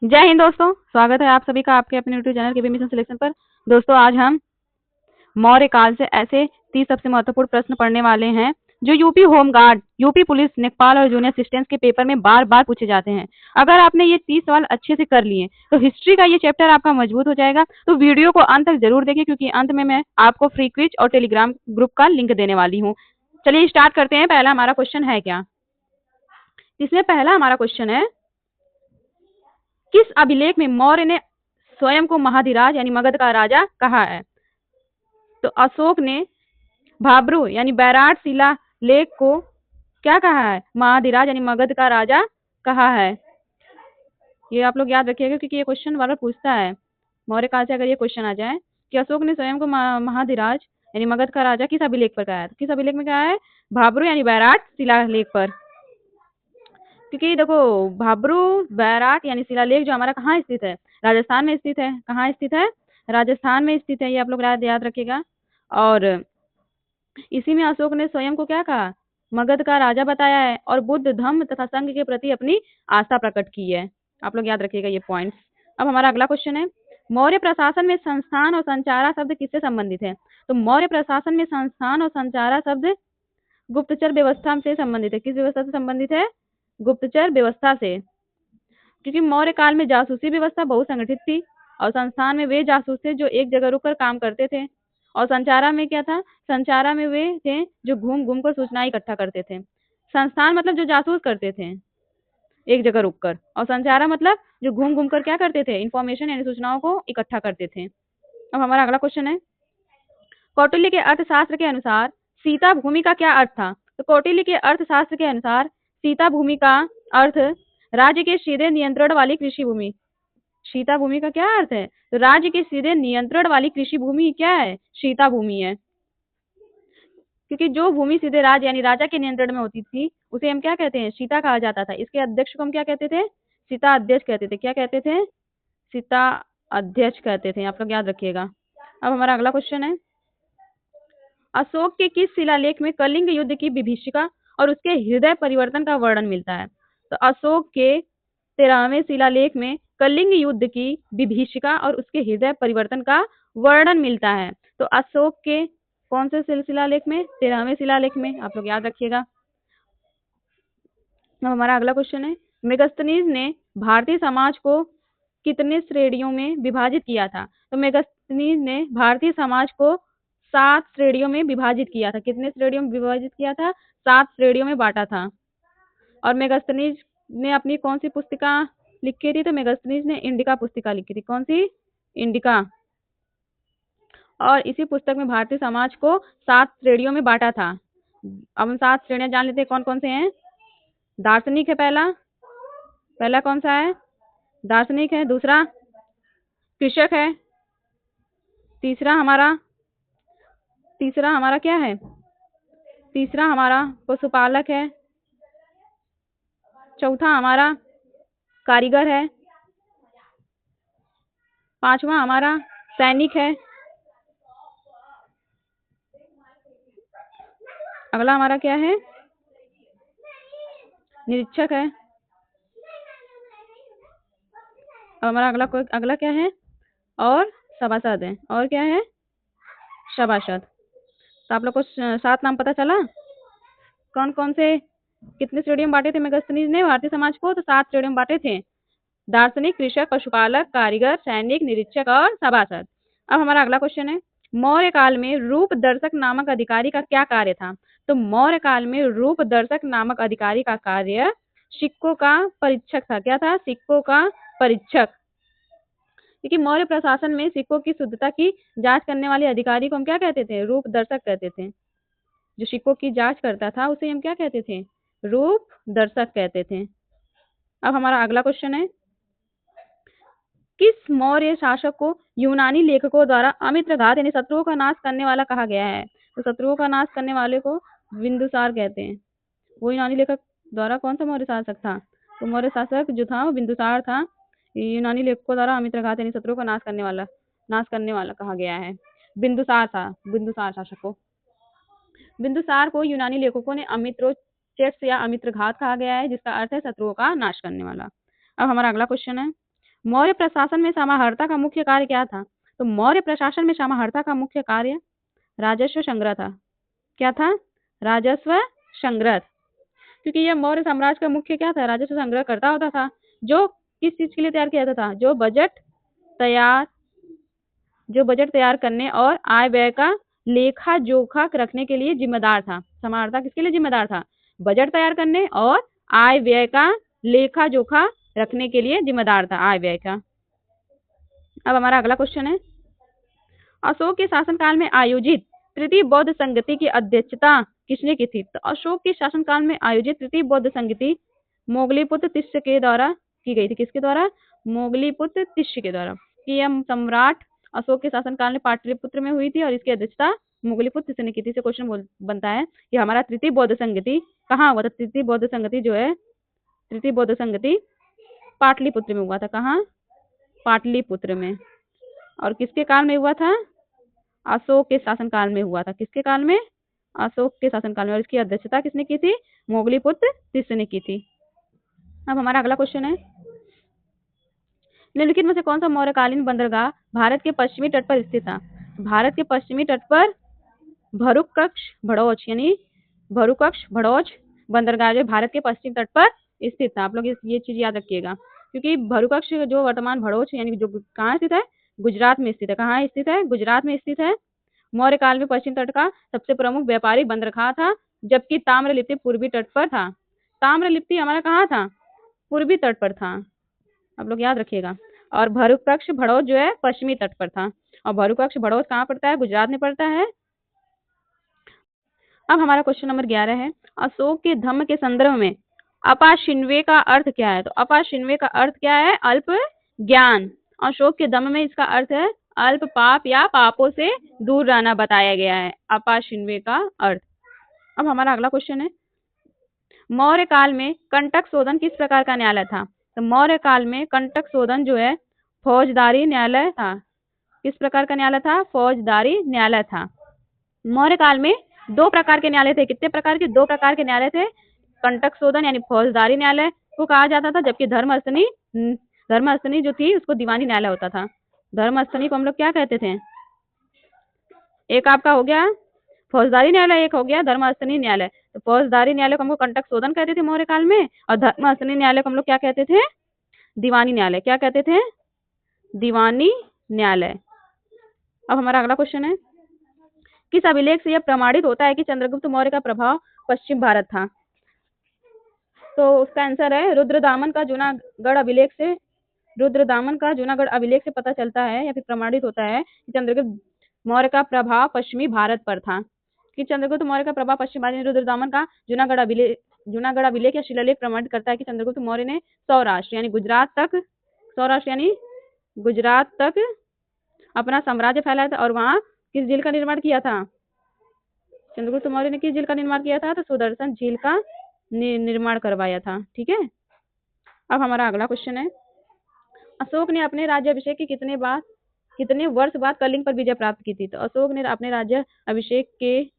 जय हिंद दोस्तों, स्वागत है आप सभी का आपके अपने यूट्यूब चैनल केबी मिशन सिलेक्शन पर। दोस्तों आज हम मौर्य काल से ऐसे 30 सबसे महत्वपूर्ण प्रश्न पढ़ने वाले हैं जो यूपी होमगार्ड, यूपी पुलिस, लेखपाल और जूनियर असिस्टेंट्स के पेपर में बार बार पूछे जाते हैं। अगर आपने ये 30 सवाल अच्छे से कर लिए तो हिस्ट्री का ये चैप्टर आपका मजबूत हो जाएगा। तो वीडियो को अंत तक जरूर देखिए क्योंकि अंत में मैं आपको फ्री क्विज और टेलीग्राम ग्रुप का लिंक देने वाली हूँ। चलिए स्टार्ट करते हैं। पहला हमारा क्वेश्चन है क्या? इसमें पहला हमारा क्वेश्चन है, किस अभिलेख में मौर्य ने स्वयं को महाधिराज यानी मगध का राजा कहा है? तो अशोक ने भाब्रू यानी बैराट शिला लेख को क्या कहा है? महाधिराज यानी मगध का राजा कहा है। ये आप लोग याद रखिएगा क्योंकि ये क्वेश्चन बार बार पूछता है। मौर्य काल से अगर ये क्वेश्चन आ जाए कि अशोक ने स्वयं को महाधिराज यानी मगध का राजा किस अभिलेख पर कहा है? किस अभिलेख में कहा है? भाब्रू यानी बैराट शिला लेख पर। क्योंकि देखो भाब्रू बैराट यानी शिलालेख जो हमारा कहाँ स्थित है? राजस्थान में स्थित है। कहाँ स्थित है? राजस्थान में स्थित है। ये आप लोग याद रखिएगा। और इसी में अशोक ने स्वयं को क्या कहा? मगध का राजा बताया है और बुद्ध धम्म तथा संघ के प्रति अपनी आस्था प्रकट की है। आप लोग याद रखिएगा ये पॉइंट्स। अब हमारा अगला क्वेश्चन है, मौर्य प्रशासन में संस्थान और संचारा शब्द किससे संबंधित है? तो मौर्य प्रशासन में संस्थान और संचारा शब्द गुप्तचर व्यवस्था से संबंधित है। किस व्यवस्था से संबंधित है? गुप्तचर व्यवस्था से। क्योंकि मौर्य काल में जासूसी व्यवस्था बहुत संगठित थी और संस्थान में वे जासूस थे जो एक जगह रुककर काम करते थे, और संचारा में क्या था? संचारा में वे थे जो घूम घूम कर सूचनाएं इकट्ठा करते थे। संस्थान मतलब जो जासूस करते थे एक जगह रुककर, और संचारा मतलब जो घूम घूम कर क्या करते थे? इंफॉर्मेशन यानी सूचनाओं को इकट्ठा करते थे। अब हमारा अगला क्वेश्चन है, कौटिल्य के अर्थशास्त्र के अनुसार सीता भूमि का क्या अर्थ था? तो कौटिल्य के अर्थशास्त्र के अनुसार सीता भूमि का अर्थ राज्य के सीधे नियंत्रण वाली कृषि भूमि। सीता भूमि का क्या अर्थ है? तो राज्य के सीधे नियंत्रण वाली कृषि भूमि क्या है? सीता भूमि है। क्योंकि जो भूमि सीधे राज यानी राजा के नियंत्रण में होती थी उसे हम क्या कहते हैं? सीता कहा जाता था। इसके अध्यक्ष को हम क्या कहते थे? सीता अध्यक्ष कहते थे। क्या कहते थे? सीता अध्यक्ष कहते थे। आप लोग याद रखिएगा। अब हमारा अगला क्वेश्चन है, अशोक के किस शिलालेख में कलिंग युद्ध की विभीषिका और उसके हृदय परिवर्तन का वर्णन मिलता है? तो अशोक के 13वें शिलालेख में कलिंग युद्ध की विभीषिका और उसके हृदय परिवर्तन का वर्णन मिलता है। तो अशोक के कौन से शिलालेख में? 13वें शिलालेख में। आप लोग याद रखिएगा। अब हमारा अगला क्वेश्चन है, मेगस्थनीज ने भारतीय समाज को कितने श्रेणियों में विभाजित किया था? तो मेगस्थनीज ने भारतीय समाज को 7 श्रेणियों में विभाजित किया था। कितने श्रेणियों में विभाजित किया था? 7 श्रेणियों में बांटा था। और मेगस्थनीज ने अपनी कौन सी पुस्तिका लिखी थी? तो मेगस्थनीज ने इंडिका पुस्तिका लिखी थी। कौन सी? इंडिका। और इसी पुस्तक में भारतीय समाज को 7 श्रेणियों में बांटा था। अब हम 7 श्रेणियां जान लेते हैं कौन कौन से हैं। दार्शनिक है पहला कौन सा है? दार्शनिक है। दूसरा कृषक है। तीसरा हमारा क्या है? तीसरा हमारा पशुपालक है। चौथा हमारा कारीगर है। पांचवा हमारा सैनिक है। अगला हमारा क्या है? निरीक्षक है। अब हमारा अगला क्या है? और सभासद है। और क्या है? सभासद। तो आप लोग को 7 नाम पता चला कौन कौन से कितने श्रेणियों में बांटे थे मेगस्थनीज ने भारतीय समाज को? तो 7 श्रेणियों में बांटे थे। दार्शनिक, कृषक, पशुपालक, कारीगर, सैनिक, निरीक्षक और सभासद। अब हमारा अगला क्वेश्चन है, मौर्य काल में रूप दर्शक नामक अधिकारी का क्या कार्य था? तो मौर्य काल में रूप दर्शक नामक अधिकारी का कार्य सिक्कों का परीक्षक था। क्या था? सिक्कों का परीक्षक। क्योंकि मौर्य प्रशासन में सिक्कों की शुद्धता की जांच करने वाले अधिकारी को हम क्या कहते थे? रूप दर्शक कहते थे। जो सिक्कों की जांच करता था उसे हम क्या कहते थे? रूप दर्शक कहते थे। अब हमारा अगला क्वेश्चन है, किस मौर्य शासक को यूनानी लेखकों द्वारा अमित्रघात यानी शत्रुओं का नाश करने वाला कहा गया है? तो शत्रुओं का नाश करने वाले को बिंदुसार कहते हैं। वो यूनानी लेखक द्वारा कौन सा मौर्य शासक था? तो मौर्य शासक जो था वो बिंदुसार था। यूनानी लेखकों द्वारा अमित्रघात यानी शत्रुओं का नाश करने वाला कहा गया है। बिंदुसार था। बिंदुसार शासक को, बिंदुसार को यूनानी लेखकों ने अमित्रोचेट्स या अमित्रघात कहा गया है, जिसका अर्थ है शत्रुओं का नाश करने वाला। अब हमारा अगला क्वेश्चन है, मौर्य प्रशासन में समाहर्ता का मुख्य कार्य क्या था? तो मौर्य प्रशासन में समाहर्ता का मुख्य कार्य राजस्व संग्रह था। क्या था? राजस्व संग्रह। क्योंकि यह मौर्य साम्राज्य का मुख्य क्या था? राजस्व संग्रह करता होता था, जो किस चीज के लिए तैयार किया जाता था? जो बजट तैयार करने और आय व्यय का लेखा जोखा रखने के लिए जिम्मेदार था। समाहर्ता किसके लिए जिम्मेदार था? बजट तैयार करने और आय व्यय का लेखा जोखा रखने के लिए जिम्मेदार था, आय व्यय का। अब हमारा अगला क्वेश्चन है, अशोक के शासनकाल में आयोजित तृतीय बौद्ध संगति की अध्यक्षता किसने की थी? तो अशोक के शासनकाल में आयोजित तृतीय बौद्ध संगति मोगलीपुत्र तिष्य के द्वारा की गई थी। किसके द्वारा? मोगलीपुत्र तिष्य के द्वारा। कि यह सम्राट अशोक के शासनकाल में पाटलिपुत्र में हुई थी और इसकी अध्यक्षता मोगलीपुत्र तिष्य ने की थी। से क्वेश्चन बनता है कि हमारा तृतीय बौद्ध संगति कहाँ हुआ था? तृतीय बौद्ध संगति जो है, तृतीय बौद्ध संगति पाटलिपुत्र में हुआ था। कहाँ? पाटलिपुत्र में। और किसके काल में हुआ था? अशोक के शासनकाल में हुआ था। किसके काल में? अशोक के शासनकाल में। और इसकी अध्यक्षता किसने की थी? मोगलीपुत्र तिष्य ने की थी। अब हमारा अगला क्वेश्चन है, निम्नलिखित में से कौन सा मौर्यकालीन बंदरगाह भारत के पश्चिमी तट पर स्थित था? भारत के पश्चिमी तट पर भरूकक्ष भड़ौच बंदरगाह जो भारत के पश्चिमी तट पर स्थित था। आप लोग ये चीज याद रखिएगा, क्योंकि भरूकक्ष जो वर्तमान भड़ौच यानी जो कहाँ स्थित है? गुजरात में स्थित है। कहाँ स्थित है? गुजरात में स्थित है। मौर्य काल में पश्चिम तट का सबसे प्रमुख व्यापारिक बंदरगाह था, जबकि ताम्रलिप्ति पूर्वी तट पर था। ताम्रलिप्ति हमारा कहाँ था? पूर्वी तट पर था। आप लोग याद रखिएगा। और भरूकक्ष भड़ौच जो है पश्चिमी तट पर था। और भरूकक्ष भड़ौच कहाँ पड़ता है? गुजरात में पड़ता है। अब हमारा क्वेश्चन नंबर 11 है, अशोक के धम्म के संदर्भ में अपाशिन्वे का अर्थ क्या है? तो अपाशिन्वे का अर्थ क्या है? अल्प ज्ञान। अशोक के धम्म में इसका अर्थ है अल्प पाप या पापों से दूर रहना बताया गया है, अपाशिन्वे का अर्थ। अब हमारा अगला क्वेश्चन है, मौर्य काल में कंटक शोधन किस प्रकार का न्यायालय था? तो मौर्य काल में कंटक शोधन जो है फौजदारी न्यायालय था। किस प्रकार का न्यायालय था? फौजदारी न्यायालय था। मौर्य काल में दो प्रकार के न्यायालय थे। कितने प्रकार के? दो प्रकार के न्यायालय थे। कंटक शोधन यानी फौजदारी न्यायालय को कहा जाता था, जबकि धर्मस्थनी जो थी उसको दीवानी न्यायालय होता था। धर्मस्थनी को हम लोग क्या कहते थे? एक आपका हो गया फौजदारी न्यायालय, एक हो गया धर्मस्थनी न्यायालय। तो फौजदारी न्यायालय को हम लोग कंटक शोधन कहते थे मौर्य काल में, और धर्मस्थनी न्यायालय को हम लोग क्या कहते थे? दीवानी न्यायालय। क्या कहते थे? दीवानी न्यायालय। अब हमारा अगला क्वेश्चन है, किस अभिलेख से यह प्रमाणित होता है कि चंद्रगुप्त मौर्य का प्रभाव पश्चिम भारत था? तो उसका आंसर है रुद्रदामन का जूनागढ़ अभिलेख से पता चलता है या फिर प्रमाणित होता है कि चंद्रगुप्त मौर्य का प्रभाव पश्चिमी भारत पर था। कि चंद्रगुप्त मौर्य का प्रभाव पश्चिम भारत, रुद्रदामन का जूनागढ़ अभिलेख या शिलालेख प्रमाणित करता है कि चंद्रगुप्त मौर्य ने सौराष्ट्र यानी गुजरात तक अपना साम्राज्य फैलाया था। और वहां किस झील का निर्माण किया था? चंद्रगुप्त मौर्य ने किस झील का निर्माण किया था? तो सुदर्शन झील का निर्माण करवाया था। ठीक है। अब हमारा अगला क्वेश्चन है, अशोक ने अपने राज्याभिषेक के कितने वर्ष बाद कलिंग पर विजय प्राप्त की थी? तो अशोक ने अपने राज्याभिषेक के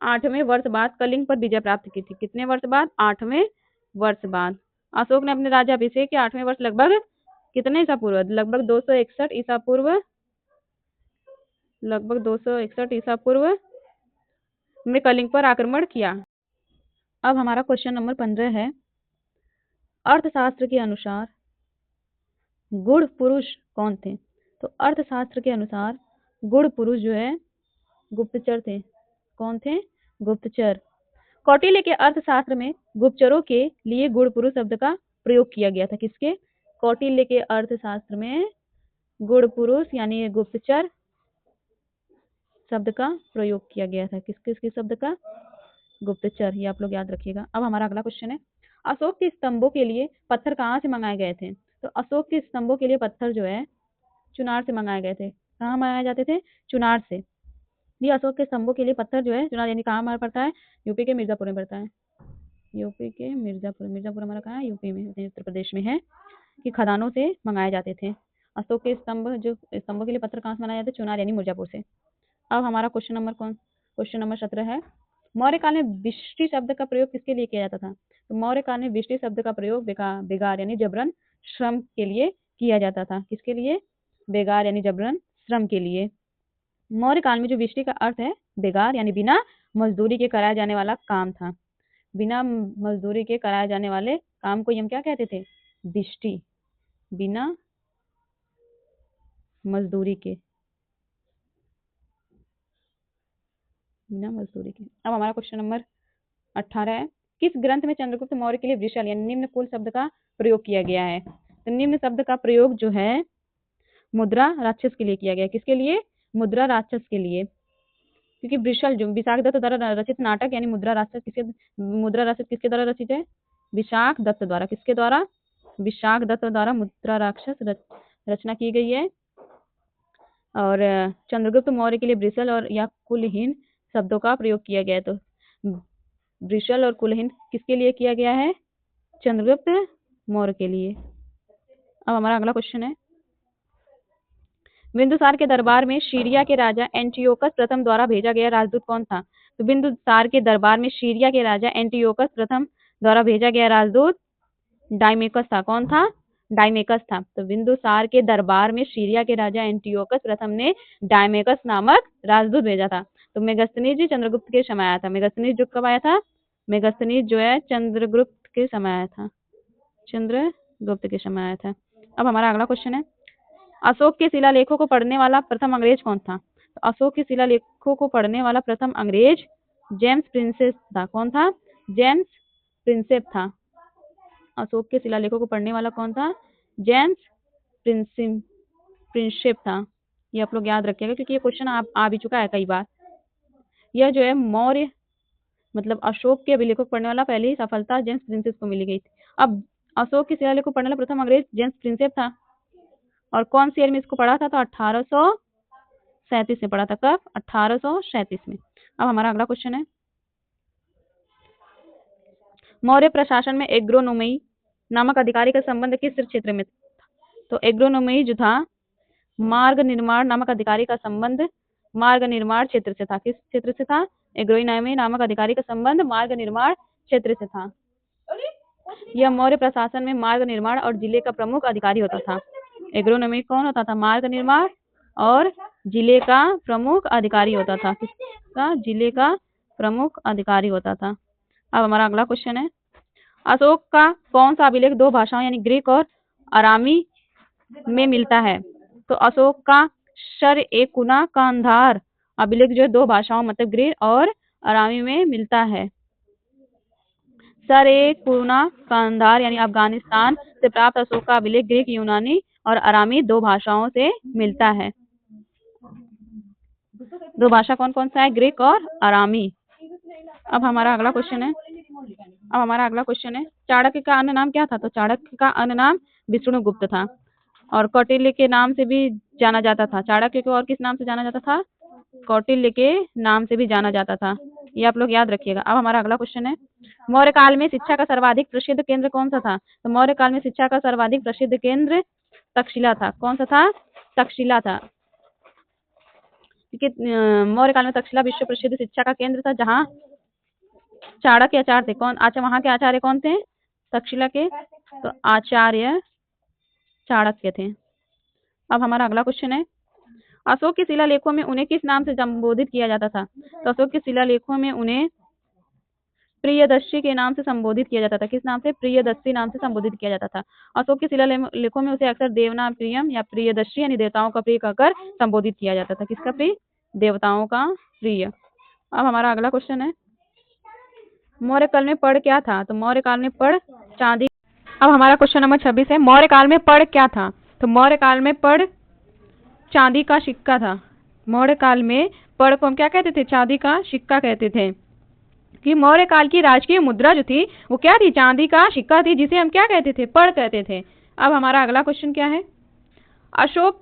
8वें वर्ष बाद कलिंग पर विजय प्राप्त की थी। कितने वर्ष बाद? 8वें वर्ष बाद। अशोक ने अपने राज्याभिषेक के 8वें वर्ष लगभग कितने ईसा पूर्व? लगभग 261 ईसा पूर्व में कलिंग पर आक्रमण किया। अब हमारा क्वेश्चन नंबर 15 है, अर्थशास्त्र के अनुसार गुण पुरुष कौन थे? तो अर्थशास्त्र के अनुसार गुण पुरुष जो है गुप्तचर थे। कौन थे? गुप्तचर। कौटिल्य के अर्थशास्त्र में गुप्तचरों के लिए गुण पुरुष शब्द का प्रयोग किया गया था। किसके? कौटिल्य के अर्थशास्त्र में गुण पुरुष यानी गुप्तचर शब्द का प्रयोग किया गया था। किस शब्द का? गुप्तचर। ये आप लोग याद रखिएगा। अब हमारा अगला क्वेश्चन है, अशोक के स्तंभों के लिए पत्थर कहाँ से मंगाए गए थे? तो अशोक के स्तंभों के लिए पत्थर जो है चुनार से मंगाए गए थे। कहाँ मंगाए जाते थे? चुनार से। ये अशोक के स्तंभों के लिए पत्थर जो है चुनार यानी कहाँ हमारा पड़ता है? यूपी के मिर्जापुर में पड़ता है। यूपी के मिर्जापुर हमारा कहाँ है? यूपी में, उत्तर प्रदेश में है। कि खदानों से मंगाए जाते थे। अशोक के स्तंभों के लिए पत्थर कहाँ से मंगाए जाते? चुनार यानी मिर्जापुर से। अब हमारा क्वेश्चन नंबर 17 है, मौर्य काल में विष्टि शब्द का प्रयोग किसके लिए किया जाता था? तो मौर्य काल में विष्टि शब्द का प्रयोग बेगार यानी जबरन श्रम के लिए किया जाता था। किसके लिए? बेगार यानी जबरन श्रम के लिए। मौर्य काल में जो विष्टि का अर्थ है बेगार यानी बिना मजदूरी के कराया जाने वाला काम था। बिना मजदूरी के कराए जाने वाले काम को हम क्या कहते थे? विष्टि। बिना मजदूरी के, बिना मजदूरी के। अब हमारा क्वेश्चन नंबर 18 है, किस ग्रंथ में चंद्रगुप्त मौर्य के लिए वृषल यानी निम्न कुल शब्द का प्रयोग किया गया है? तो निम्न शब्द का प्रयोग जो है मुद्रा राक्षस के लिए किया गया है। किसके लिए? मुद्रा राक्षस के लिए। क्योंकि वृषल जो विशाख दत्त द्वारा रचित नाटक यानी मुद्रा राक्षस किसके द्वारा रचित है? विशाख दत्त द्वारा। किसके द्वारा? विशाख दत्त द्वारा मुद्रा राक्षस रचना की गई है। और चंद्रगुप्त मौर्य के लिए वृषल और या कुलहीन शब्दों का प्रयोग किया गया है। तो वृषल और कुलहीन किसके लिए किया गया है? चंद्रगुप्त मौर्य के लिए। अब हमारा अगला क्वेश्चन है, बिंदुसार के दरबार में सीरिया के राजा एंटियोकस प्रथम द्वारा भेजा गया राजदूत कौन था? तो बिंदुसार के दरबार में सीरिया के राजा एंटियोकस प्रथम द्वारा भेजा गया राजदूत डायमेकस था। कौन था? डायमेकस था। तो बिंदुसार के दरबार में सीरिया के राजा एंटियोकस प्रथम ने डायमेकस नामक राजदूत भेजा था। तो मेगास्थनीज चंद्रगुप्त के समय आया था। मेगास्थनीज जो कब आया था? मेगास्थनीज जो है चंद्रगुप्त के समय आया था। चंद्रगुप्त के समय आया था। अब हमारा अगला क्वेश्चन है, अशोक के शिलालेखों को पढ़ने वाला प्रथम अंग्रेज कौन था? तो अशोक के शिलालेखों को पढ़ने वाला प्रथम अंग्रेज जेम्स प्रिंसेप था। कौन था? जेम्स प्रिंसेप था। अशोक के शिलालेखों को पढ़ने वाला कौन था? जेम्स प्रिंसेप था। ये आप लोग याद रखिएगा क्योंकि ये क्वेश्चन आ भी चुका है कई बार। यह जो है मौर्य मतलब अशोक के अभिलेखों को पढ़ने वाला पहले ही सफलता जेम्स प्रिंसेप को मिली गई थी। अब अशोक के शिलालेख को पढ़ने वाला प्रथम अंग्रेज जेम्स प्रिंसेप था। और कौन सी ईयर में इसको पढ़ा था? तो 1837 में पढ़ा था। कब? 1837 में। अब हमारा अगला क्वेश्चन है, मौर्य प्रशासन में एग्रोनोमी नामक अधिकारी का संबंध किस क्षेत्र में था? तो एग्रोनोमी जो था मार्ग निर्माण नामक अधिकारी का संबंध मार्ग निर्माण क्षेत्र से था। किस क्षेत्र से था? एग्रोनोमी नामक अधिकारी का संबंध मार्ग निर्माण क्षेत्र से था। यह मौर्य प्रशासन में मार्ग निर्माण और जिले का प्रमुख अधिकारी होता था। एग्रोनोमी कौन होता था? मार्ग निर्माण और जिले का प्रमुख अधिकारी होता था। किसका? जिले का प्रमुख अधिकारी होता था। अब हमारा अगला क्वेश्चन है, अशोक का कौन सा अभिलेख दो भाषाओं यानी ग्रीक और अरामी में मिलता है? तो अशोक का शर-ए-कुना कांधार अभिलेख जो है दो भाषाओं मतलब ग्रीक और अरामी में मिलता है। शर-ए-कुना कांधार यानी अफगानिस्तान से प्राप्त अशोक का अभिलेख ग्रीक, यूनानी और अरामी दो भाषाओं से मिलता है। दो भाषा कौन कौन सा है? ग्रीक और अरामी। अब हमारा अगला क्वेश्चन है, चाणक्य का अन्य नाम क्या था? तो चाणक्य का अन्य नाम विष्णुगुप्त था और कौटिल्य के नाम से भी जाना जाता था। चाणक्य को और किस नाम से जाना जाता था? कौटिल्य के नाम से भी जाना जाता था। ये आप लोग याद रखिएगा। अब हमारा अगला क्वेश्चन है, मौर्य काल में शिक्षा का सर्वाधिक प्रसिद्ध केंद्र कौन सा था? तो मौर्य काल में शिक्षा का सर्वाधिक प्रसिद्ध केंद्र तक्षशिला था। कौन सा था? तक्षशिला था। क्योंकि मौर्य काल में तक्षशिला विश्व प्रसिद्ध शिक्षा का केंद्र था जहाँ चाणक्य आचार्य थे। कौन? अच्छा, वहां के आचार्य कौन थे? तक्षशिला के। तो आचार्य चाणक्य थे। अब हमारा अगला क्वेश्चन है, अशोक के शिलालेखों में उन्हें किस नाम से संबोधित किया जाता था? तो अशोक के शिलालेखों में उन्हें प्रियदर्शी के नाम से संबोधित किया जाता था। किस नाम से? प्रियदर्शी नाम से संबोधित किया जाता था। अशोक के शिलालेखों में उसे अक्सर देवना प्रियम या प्रियदर्शी यानी देवताओं का प्रिय कहकर संबोधित किया जाता था। किसका प्रिय? देवताओं का प्रिय। अब हमारा अगला क्वेश्चन है, मौर्य काल में पड़ क्या था? तो मौर्य काल में पड़ चांदी। अब हमारा क्वेश्चन नंबर 26 है, मौर्य काल में पड़ क्या था? तो मौर्य काल में पड़ चांदी का सिक्का था। मौर्य काल में पड़ को हम क्या कहते थे? चांदी का सिक्का कहते थे। कि मौर्य काल की राजकीय मुद्रा जो थी वो क्या थी? चांदी का सिक्का थी, जिसे हम क्या कहते थे? पड़ कहते थे। अब हमारा अगला क्वेश्चन क्या है, अशोक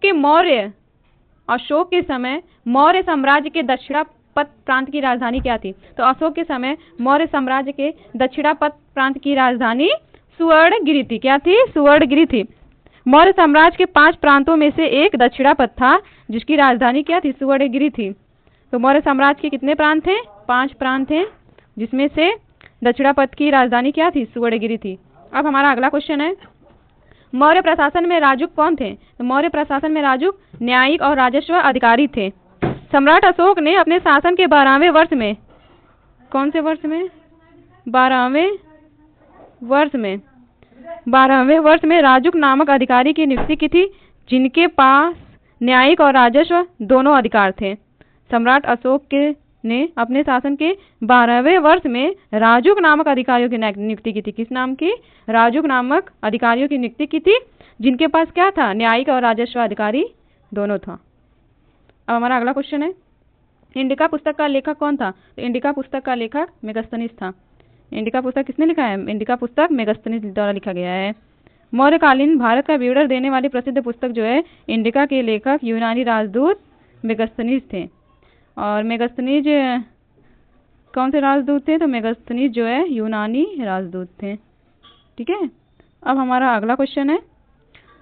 के समय मौर्य साम्राज्य के दक्षिणापथ प्रांत की राजधानी क्या थी? तो अशोक के समय मौर्य साम्राज्य के दक्षिणापथ प्रांत की राजधानी सुवर्णगिरि थी। क्या थी? सुवर्णगिरि थी। मौर्य साम्राज्य के 5 प्रांतों में से एक दक्षिणापथ था जिसकी राजधानी क्या थी? सुवर्णगिरि थी। तो मौर्य साम्राज्य के कितने प्रांत थे? 5 प्रांत थे जिसमें से दक्षिणापथ की राजधानी क्या थी? सुवर्णगिरि थी। अब हमारा अगला क्वेश्चन है, मौर्य प्रशासन में राजुक कौन थे? तो मौर्य प्रशासन में राजुक न्यायिक और राजस्व अधिकारी थे। सम्राट अशोक ने अपने शासन के 12वें वर्ष में, कौन से वर्ष में? 12वें वर्ष में राजुक नामक अधिकारी की नियुक्ति की थी, जिनके पास न्यायिक और राजस्व दोनों अधिकार थे। सम्राट अशोक ने अपने शासन के 12वें वर्ष में राजुक नामक अधिकारियों की नियुक्ति की थी। किस नाम की? राजुक नामक अधिकारियों की नियुक्ति की थी, जिनके पास क्या था? न्यायिक और राजस्व अधिकारी दोनों था। अब हमारा अगला क्वेश्चन है, इंडिका पुस्तक का लेखक कौन था? तो इंडिका पुस्तक का लेखक मेगास्थनीज था। इंडिका पुस्तक किसने लिखा है? इंडिका पुस्तक मेगास्थनीज द्वारा लिखा गया है। मौर्यकालीन भारत का विवरण देने वाली प्रसिद्ध पुस्तक जो है, इंडिका के लेखक यूनानी राजदूत मेगास्थनीज थे। और मेगास्थनीज कौन से राजदूत थे? तो मेगास्थनीज जो है यूनानी राजदूत थे। ठीक है। अब हमारा अगला क्वेश्चन है,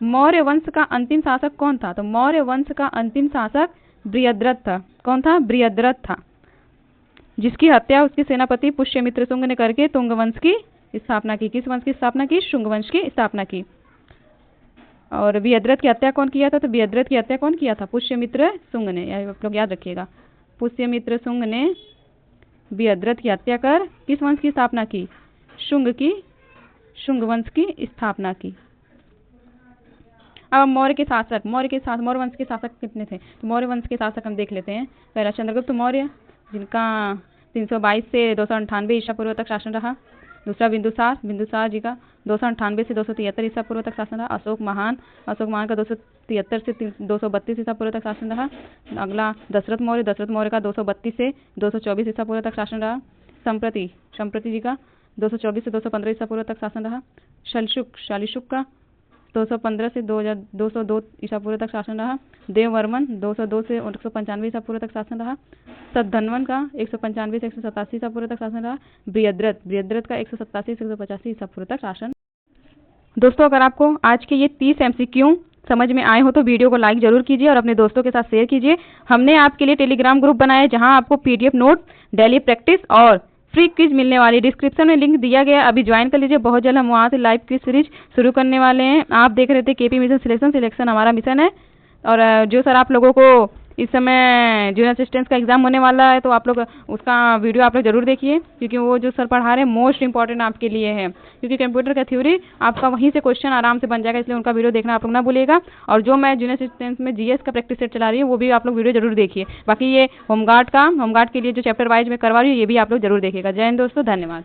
मौर्य वंश का अंतिम शासक कौन था? तो मौर्य वंश का अंतिम शासक बृहद्रथ था। कौन था? बृहद्रथ था, जिसकी हत्या उसके सेनापति पुष्यमित्र शुंग ने करके तुंग वंश की स्थापना की। किस वंश की स्थापना की? शुंग वंश की स्थापना की। और बृहद्रथ की हत्या कौन किया था? तो बृहद्रथ की हत्या कौन किया था? पुष्यमित्र शुंग ने। आप लोग याद रखिएगा, पुष्यमित्र शुंग ने बृहद्रथ की हत्या कर किस वंश की स्थापना की? शुंग वंश की स्थापना की। अब मौर्य वंश के शासक कितने थे? तो मौर्य वंश के शासक हम देख लेते हैं। पहला चंद्रगुप्त मौर्य, जिनका 322 से 298 ईसा पूर्व तक शासन रहा। दूसरा बिंदुसार जी का 298 से 273 ईसा पूर्व तक शासन रहा। अशोक महान का 273 से 232 ईसा पूर्व तक शासन रहा। अगला दशरथ मौर्य का 232 से 224 ईसा पूर्व तक शासन रहा। संप्रति जी का 224 से 215 ईसा पूर्व तक शासन रहा। शालिशुक का 215 से 202 ईसा पूर्व तक शासन रहा। देववर्मन 202 से 195 ईसा पूर्व तक शासन रहा। सद्धन्वन का 195 से 187 ईसा पूर्व तक शासन रहा। बृहद्रथ का 187 से 185 ईसा पूर्व तक शासन। दोस्तों, अगर आपको आज के ये 30 MCQ समझ में आए हो तो वीडियो को लाइक जरूर कीजिए और अपने दोस्तों के साथ शेयर कीजिए। हमने आपके लिए टेलीग्राम ग्रुप बनाया है, जहां आपको PDF नोट, डेली प्रैक्टिस और फ्री क्विज मिलने वाली। डिस्क्रिप्शन में लिंक दिया गया है, अभी ज्वाइन कर लीजिए। बहुत जल्द हम वहां से लाइव क्विज सीरीज शुरू करने वाले हैं। आप देख रहे थे KP मिशन सिलेक्शन हमारा मिशन है। और जो सर आप लोगों को इस समय जूनियर असिस्टेंट का एग्जाम होने वाला है, तो आप लोग उसका वीडियो आप लोग जरूर देखिए, क्योंकि वो जो सर पढ़ा रहे हैं मोस्ट इंपॉर्टेंट आपके लिए है। क्योंकि कंप्यूटर का थ्योरी आपका वहीं से क्वेश्चन आराम से बन जाएगा, इसलिए उनका वीडियो देखना आप लोग ना भूलिएगा। और जो मैं जूनियर असिस्टेंट में GS का प्रैक्टिस सेट चला रही हूँ, वो भी आप लोग वीडियो जरूर देखिए। बाकी ये होमगार्ड के लिए जो चैप्टर वाइज में करवा रही हूँ, ये भी आप लोग जरूर देखिएगा। जय हिंद दोस्तों, धन्यवाद।